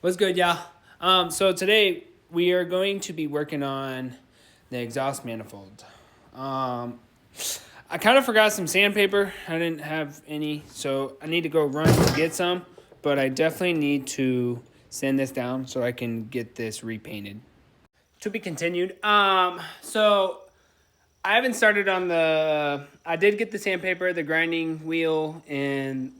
What's good, y'all? So today we are going to be working on the exhaust manifold. I kind of forgot some sandpaper. I didn't have any, so I need to go run to get some. But I definitely need to sand this down so I can get this repainted. To be continued. So I haven't started on the. I did get the sandpaper, the grinding wheel, and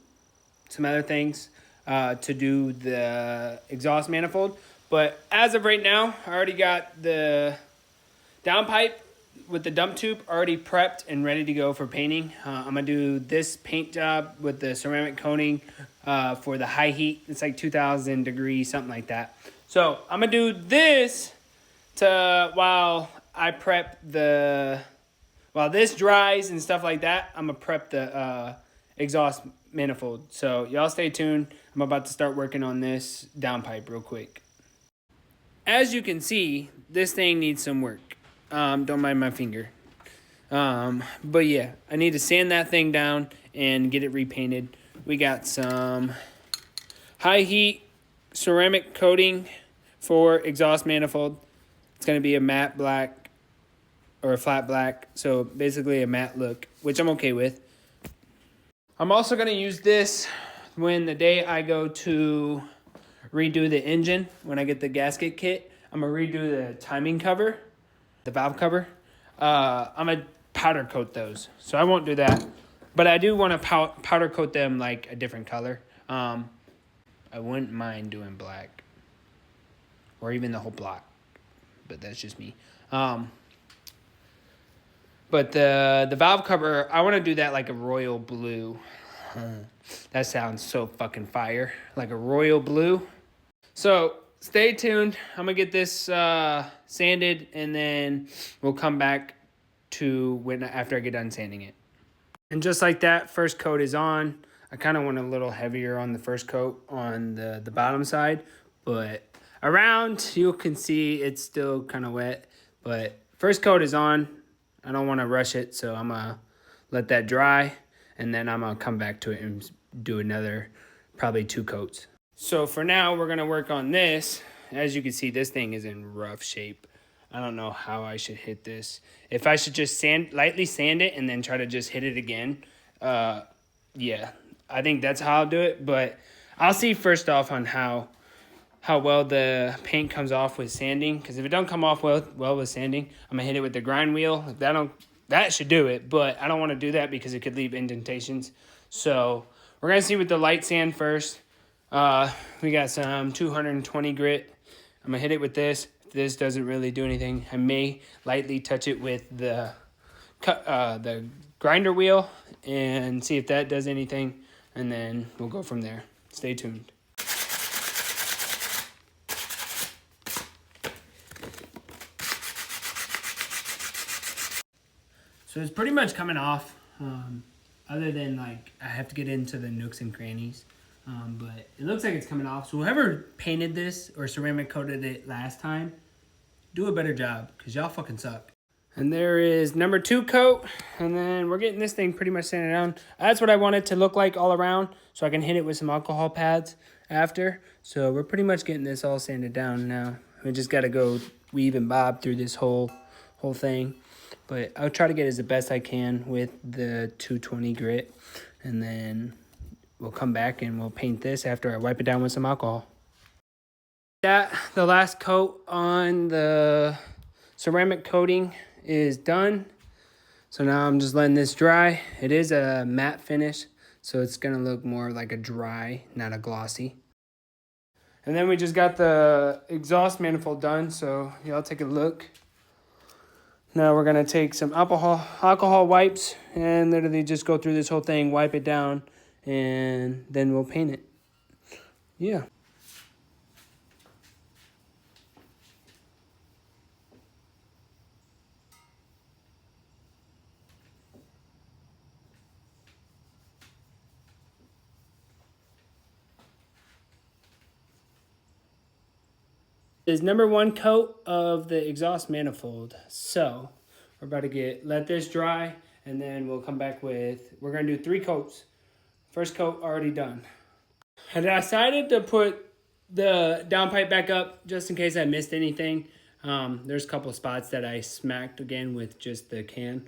some other things to do the exhaust manifold. But as of right now, I already got the downpipe with the dump tube already prepped and ready to go for painting. I'm gonna do this paint job with the ceramic coating for the high heat. It's like 2,000 degrees, something like that. So I'm gonna do this to while this dries and stuff like that. I'm gonna prep the exhaust manifold. So y'all stay tuned. I'm about to start working on this downpipe real quick. As you can see, this thing needs some work. Don't mind my finger. But yeah, I need to sand that thing down and get it repainted. We got some high heat ceramic coating for exhaust manifold. It's going to be a matte black or a flat black. So basically a matte look, which I'm okay with. I'm also going to use this when the day I go to redo the engine, when I get the gasket kit. I'm going to redo the timing cover, the valve cover. I'm going to powder coat those. So I won't do that. But I do want to powder coat them like a different color. I wouldn't mind doing black or even the whole block. But that's just me. But the valve cover, I want to do that like a royal blue. That sounds so fucking fire. Like a royal blue. So stay tuned. I'm going to get this sanded and then we'll come back to after I get done sanding it. And just like that, first coat is on. I kind of went a little heavier on the first coat on the bottom side. But around, you can see it's still kind of wet. But first coat is on. I don't want to rush it, so I'm going to let that dry. And then I'm going to come back to it and do another, probably 2 coats. So for now, we're going to work on this. As you can see, this thing is in rough shape. I don't know how I should hit this. If I should just lightly sand it and then try to just hit it again. Yeah, I think that's how I'll do it. But I'll see first off on how well the paint comes off with sanding. Because if it don't come off well with sanding, I'm going to hit it with the grind wheel. If that should do it. But I don't want to do that because it could leave indentations. So we're going to see with the light sand first. We got some 220 grit. I'm going to hit it with this. If this doesn't really do anything, I may lightly touch it with the grinder wheel and see if that does anything. And then we'll go from there. Stay tuned. So it's pretty much coming off, other than like I have to get into the nooks and crannies. But it looks like it's coming off. So whoever painted this or ceramic coated it last time, do a better job because y'all fucking suck. And there is number 2 coat. And then we're getting this thing pretty much sanded down. That's what I want it to look like all around. So I can hit it with some alcohol pads after. So we're pretty much getting this all sanded down now. We just got to go weave and bob through this whole thing. But I'll try to get as the best I can with the 220 grit. And then we'll come back and we'll paint this after I wipe it down with some alcohol. The last coat on the ceramic coating is done. So now I'm just letting this dry. It is a matte finish, so it's going to look more like a dry, not a glossy. And then we just got the exhaust manifold done, so y'all take a look. Now we're going to take some alcohol wipes and literally just go through this whole thing, wipe it down, and then we'll paint it. Yeah. Is number 1 coat of the exhaust manifold. So we're about to let this dry and then we'll come back we're going to do 3 coats. First coat already done. I decided to put the downpipe back up just in case I missed anything. There's a couple spots that I smacked again with just the can.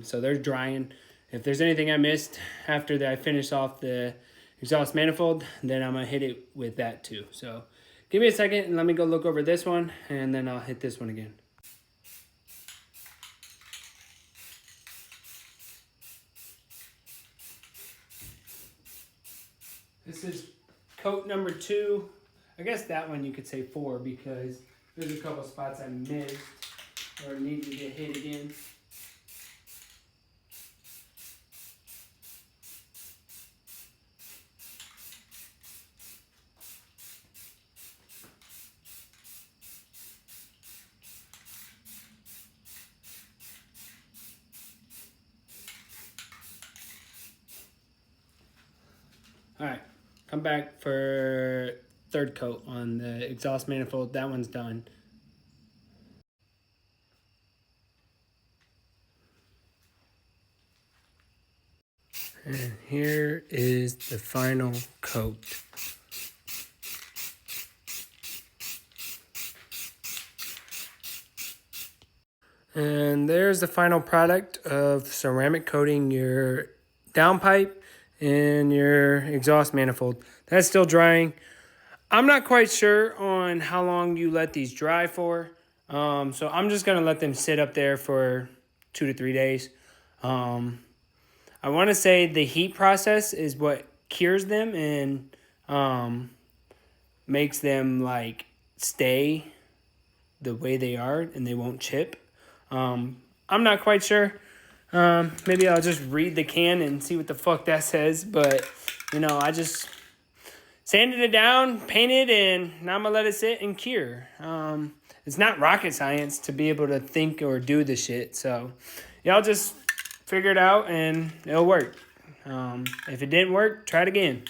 So they're drying. If there's anything I missed after that I finish off the exhaust manifold, then I'm going to hit it with that too. So give me a second and let me go look over this one, and then I'll hit this one again. This is coat number 2. I guess that one you could say 4 because there's a couple spots I missed or need to get hit again. All right, come back for third coat on the exhaust manifold. That one's done. And here is the final coat. And there's the final product of ceramic coating your downpipe and your exhaust manifold. That's still drying. I'm not quite sure on how long you let these dry for. So I'm just going to let them sit up there for 2 to 3 days. I want to say the heat process is what cures them and makes them like stay the way they are and they won't chip. I'm not quite sure. Maybe I'll just read the can and see what the fuck that says. But, you know, I just sanded it down, painted, and now I'm going to let it sit and cure. It's not rocket science to be able to think or do the shit. So, y'all just figure it out and it'll work. If it didn't work, try it again.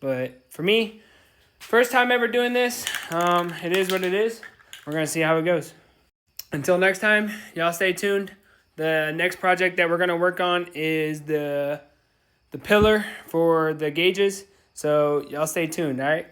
But for me, first time ever doing this, it is what it is. We're going to see how it goes. Until next time, y'all stay tuned. The next project that we're going to work on is the pillar for the gauges. So y'all stay tuned, all right?